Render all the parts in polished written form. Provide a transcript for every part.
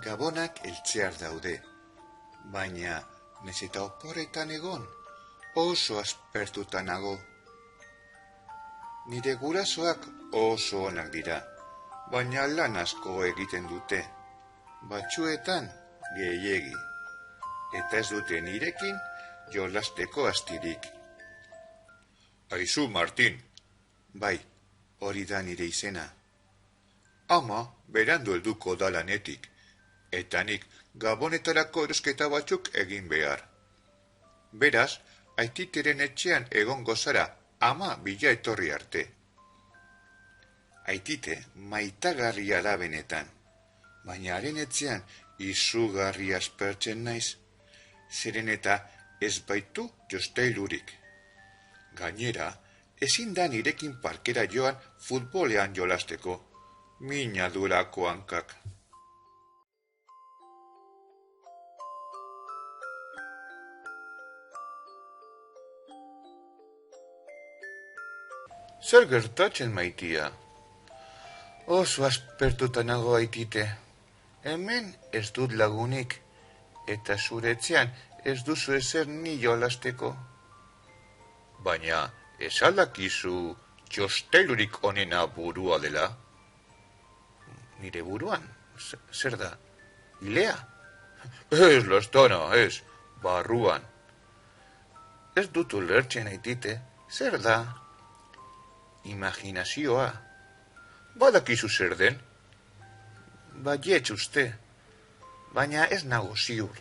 Gabonak heltzear daude, baina naiz eta oporretan egon, oso aspertuta nago. Nire gurasoak oso onak dira, baina lan asko egiten dute, batzuetan gehiegi, eta ez dute nirekin jolasteko astirik. Aizu, Martin. Bai, hori da nire izena. Ama berandu helduko da lanetik, eta nik gabonetarako erosketa batzuk egin behar. Beraz, aititeren etxean egongo zara ama bila etorri arte. Aitite maitagarria da benetan, baina haren etxean izugarri aspertzen naiz, zeren eta ez baitu jostailurik. Gainera, ezin da nirekin parkera joan futbolean jolasteko, mina durako hankak. Zer gertatzen maitia? Oso aspertuta nago Aitite. Hemen ez dut lagunik, eta zure etxean ez duzu ezer ni jolasteko. Baina, ez aldakizu jostailurik onena burua dela? Nire buruan? Zer da? Ilea? Ez, lastana, ez, barruan. Ez dut ulertzen Aitite, zer da? Imaginazioa. Badakizu zer den? Baietz uste, baina ez nago ziur.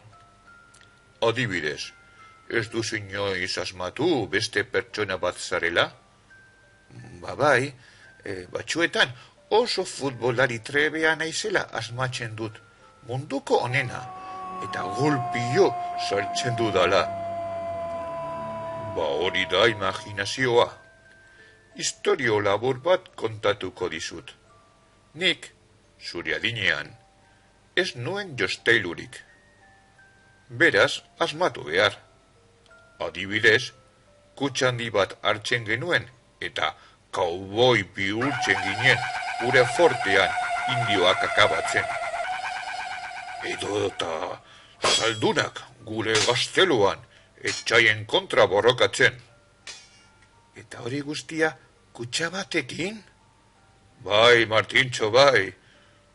Adibidez, ez duzu inoiz asmatu beste pertsona bat zarela? Bai, batzuetan oso futbolari trebea naizela asmatzen dut, munduko onena, eta golpio saltzen dudala. Ba hori da imaginazioa. Historio labur bat kontatuko dizut. Nik, zure adinean, ez nuen jostailurik. Beraz, asmatu behar. Adibidez, kutxa handi bat hartzen genuen eta kauboi bihurtzen ginen gure fortean indioak akabatzen. Edo eta saldunak gure gazteluan etxaien kontra borrokatzen. Eta hori guztia kutxa batekin? Bai, Martintxo, bai.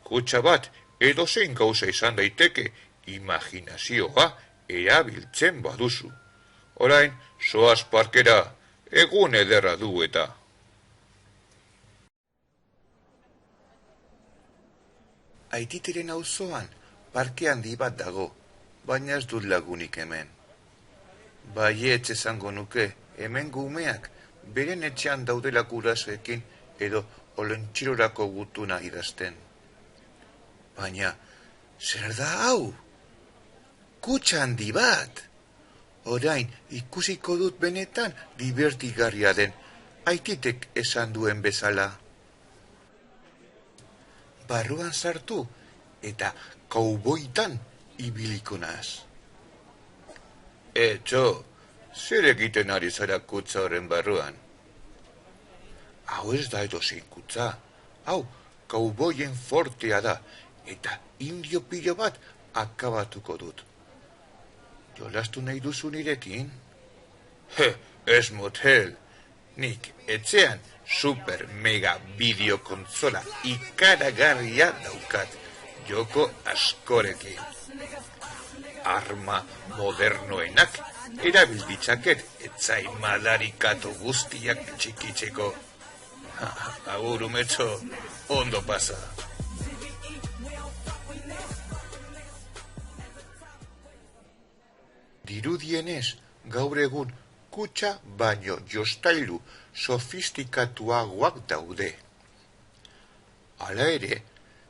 Kutxa bat edozein gauza izan daiteke imaginazioa erabiltzen baduzu. Orain, zoaz parkera, egun ederra du eta. Aititeren auzoan parke handi bat dago, baina ez dut lagunik hemen. Baietz esango nuke, hemen gumeak beren etxean daudela gurasoekin edo olontxirorako gutuna idazten. Baina, zer da hau? Kutxa handi bat! Orain ikusiko dut benetan divertigarria den, Aititek esan duen bezala. Barruan sartu eta kauboitan ibiliko naz. Etxo, zer egiten ari zara kutza horren barruan? Hau ez da edozein kutza, hau kauboien fortea da, eta indio pilo bat akabatuko dut. Jolastu nahi duzu nirekin? Ez motel, nik etxean super mega bideokontzola ikaragarria daukat, joko askorekin. Arma modernoenak erabilditzaket etzai madarikatu guztiak txikitzeko. Agur umetxo, ondo pasa. Dirudienez, gaur egun kutxa baino jostailu sofistikatuagoak daude. Hala ere,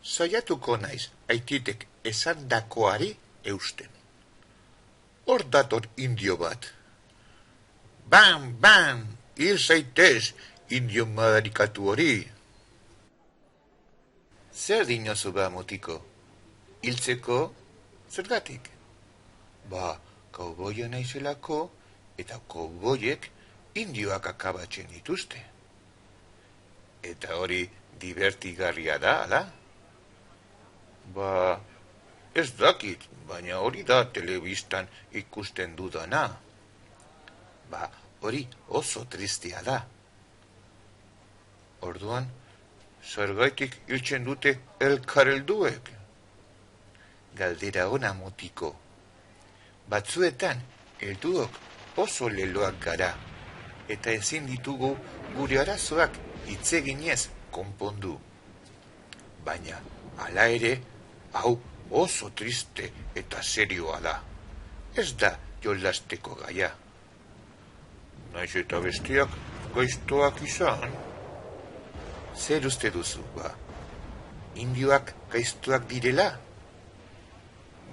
saiatuko naiz Aititek esandakoari eusten. Hor dator indio bat. Bam, bam, hil zaitez, indio madarikatu hori. Zer dinozu ba, motiko? Hiltzeko, zergatik? Ba, kauboia naizelako, eta kauboiek indioak akabatzen dituzte. Eta hori divertigarria da, ala? Ba, Ez dakit, baina hori da telebistan ikusten dudana. Ba, hori oso tristea da. Orduan, zergaitik hiltzen dute elkarhelduek? Galdera ona, mutiko. Batzuetan, helduok oso leloak gara, eta ezin ditugu gure arazoak hitz eginez konpondu. Baina, hala ere, hau oso triste eta serioa da. Ez da jolasteko gaia. Naiz eta bestiak gaiztoak izan. Zer uste duzu, ba? Indioak gaiztoak direla?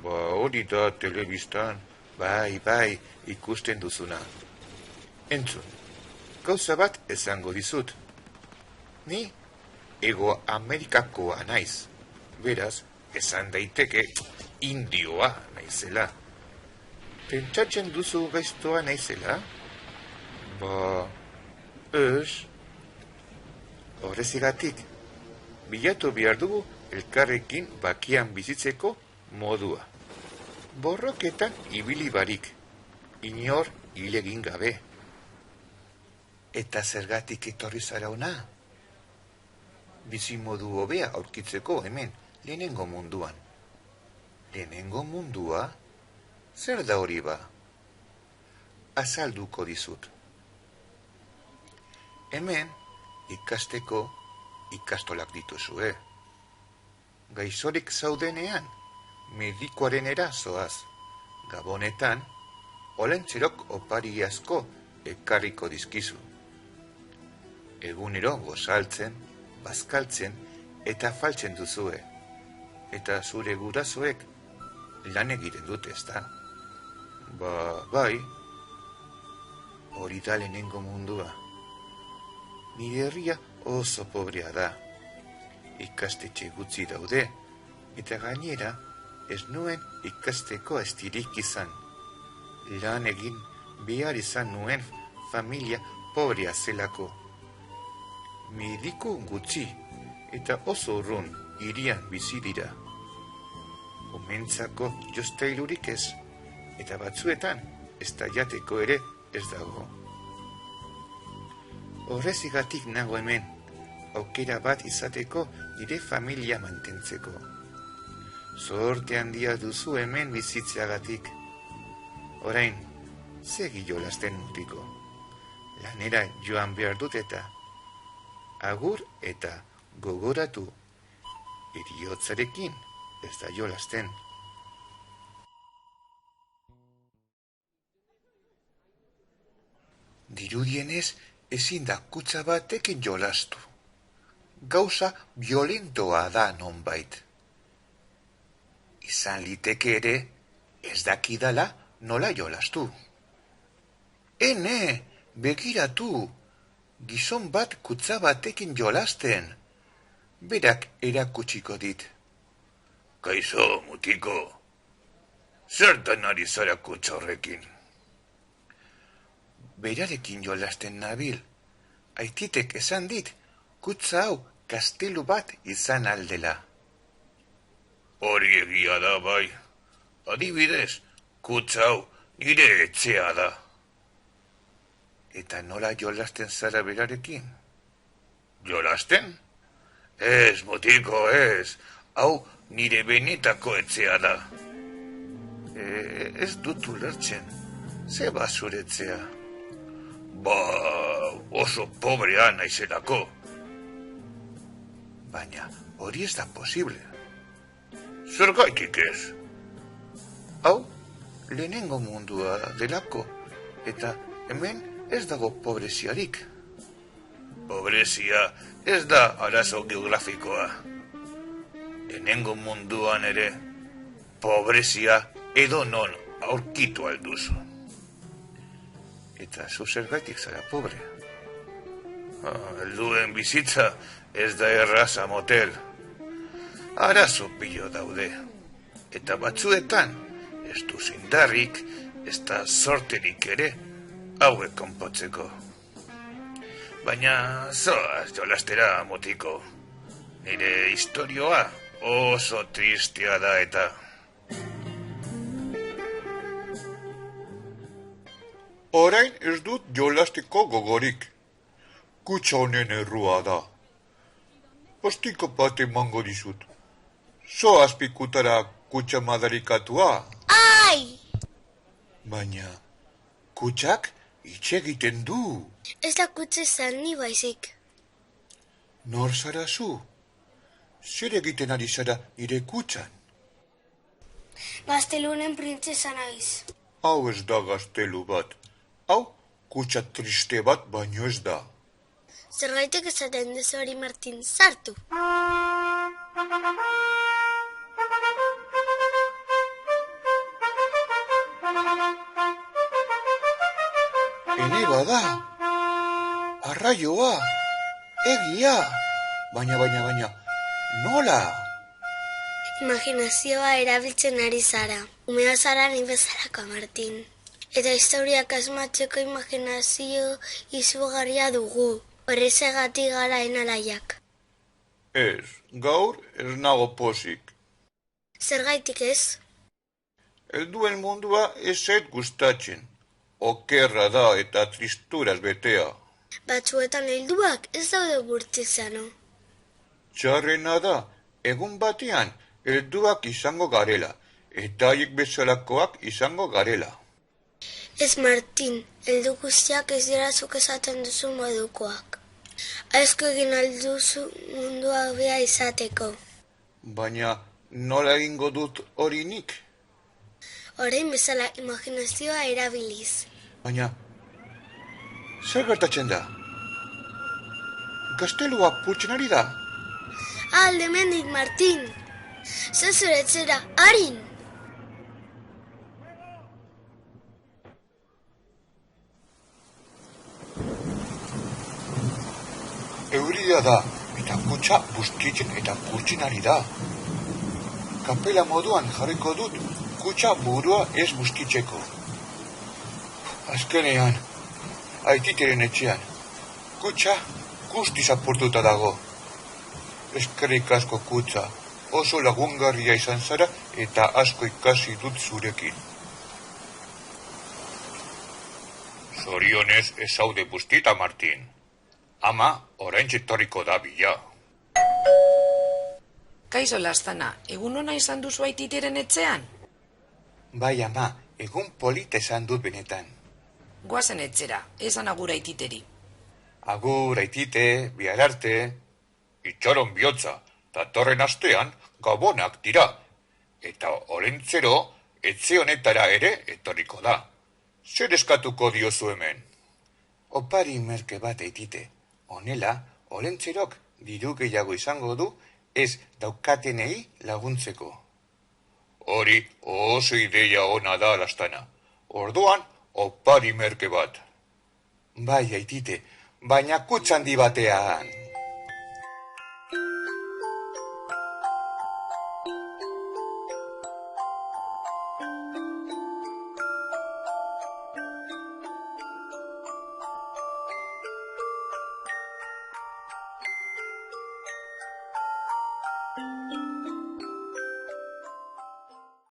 Ba, hori da telebistan, bai, ikusten duzuna. Entzun, gauza bat esango dizut. Ni Ego Amerikakoa naiz, beraz, esan daiteke indioa naizela. Pentsatzen duzu gaiztoa naizela? Ba, ez. Horrezigatik, bilatu behar dugu elkarrekin bakian bizitzeko modua. Borroketan ibili barik, inor hilegin gabe. Eta zergatik etorri zara hona? Bizimodu hobea aurkitzeko hemen, lehenengo munduan. Lehenengo mundua? Zer da hori ba? Azalduko dizut. Hemen, ikasteko ikastolak dituzue. Gaixorik zaudenean, medikoaren zoaz. Gabonetan, olentzerok opari asko ekarriko dizkizu. Egunero gozaltzen, bazkaltzen eta faltzen duzue. Eta zure gurasoek lan egiten dute, ezta? Ba, bai, hori da lehenengo mundua. Nire herria oso pobrea da. Ikastetxe gutxi daude, eta gainera ez nuen ikasteko astirik izan. Lan egin behar izan nuen familia pobrea zelako. Mediku gutxi eta oso urrun hirian bizi dira. Omentzako jostailurik ez, eta batzuetan ez da jateko ere ez dago. Horrezigatik nago hemen, aukera bat izateko nire familia mantentzeko. Zorte handia duzu hemen bizitzeagatik. Orain, segi jolasten mutiko. Lanera joan behar dut eta agur eta gogoratu, heriotzarekin ez da jolasten. Dirudienez ezin da kutxa batekin jolastu. Gauza violentoa da nonbait. Izan liteke ere ez dakidala nola jolastu. Ene, begiratu! Gizon bat kutxa batekin jolasten. Berak erakutsiko dit. Kaixo, mutiko. Zertan ari zara kutxa horrekin? Berarekin jolasten nabil. Aititek esan dit, kutxa hau kastelu bat izan aldela. Hori egia da bai. Adibidez, kutxa hau nire etxea da. Eta nola jolasten zara berarekin? Jolasten? Ez, mutiko, ez. Hau nire benetako etxea da. Ez dut ulertzen. Ze ba zure etxea? Ba, oso pobrea naizelako. Baina hori ez da posible. Zergaitik ez? Hau, lehenengo mundua delako, eta hemen ez dago pobreziarik. Pobrezia ez da arazo geografikoa. Lehenengo munduan ere, pobrezia edo non aurkitu alduzu. Eta zu zergatik zara pobre. Helduen bizitza ez da erraza motel. Arazo pilo daude. Eta batzuetan, ez du zindarrik, ez da sorterik ere, hauek konpotzeko. Baina zoaz jolastera, mutiko. Nire historioa oso tristea da eta Orain ez dut jolastiko gogorik. Kutsa honen errua da. Postiko bat emango dizut. Zo azpikutara kutsa madarikatua. Ai! Baina, kutsak hitz egiten du. Ez da kutsa izan ni baizik. Nor zara zu? Zer egiten ari zara nire kutsan? Gaztelunen printzesa naiz. Hau ez da gaztelu bat. Hau kutsa triste bat baino ez da. Zergaitek esaten duzu hori, Martin, sartu. Ene bada, arraioa, egia, baina, nola? Imaginazioa erabiltzen ari zara. Umea zara ni bezalako, Martin. Eta historiak asmatzeko imaginazio izugarria dugu. Horrezegatik gara enalaiak. Ez, gaur ez nago pozik. Zergaitik ez? Helduen mundua ez zait gustatzen. Okerra da eta tristuraz betea. Batzuetan helduak ez daude burtizano. Txarrena da, egun batean helduak izango garela, eta haiek bezalakoak izango garela. Ez, Martin, heldu guztiak ez dira zuk esaten duzu modukoak. Aizko egin alduzu mundua bea izateko. Baina nola egingo dut hori nik? Orain bezala imaginazioa erabiliz. Baina, zer gertatzen da? Gaztelua purtzen ari da? Alde mendik, Martin! Zezuretzera, harin! Euria da, eta kutsa bustitzen eta purtzen ari da. Kapela moduan jarriko dut kutsa burua ez bustitzeko. Azkenean, aititeren etxean, kutsa guztiz apurtuta dago. Eskerrik asko kutsa, oso lagungarria izan zara eta asko ikasi dut zurekin. Zorionez ez zaude bustita, Martin. Ama, orain txetorriko da bila. Kaixo lastana, egun ona izan duzu aititeren etxean? Bai ama, egun polita esan dut benetan. Goazen etxera, esan agur aititeri. Agur, aitite, bihar arte. Itxaron bihotza, datorren astean gabonak dira. Eta olentzero, etxe honetara ere etorriko da. Zer eskatuko diozu hemen? Opari merke bat aitite. Honela, olentzerok diru gehiago izango du ez daukatenei laguntzeko. Hori oso ideia ona da lastana. Orduan, opari merke bat. Bai, aitite, baina kutsa handi batean.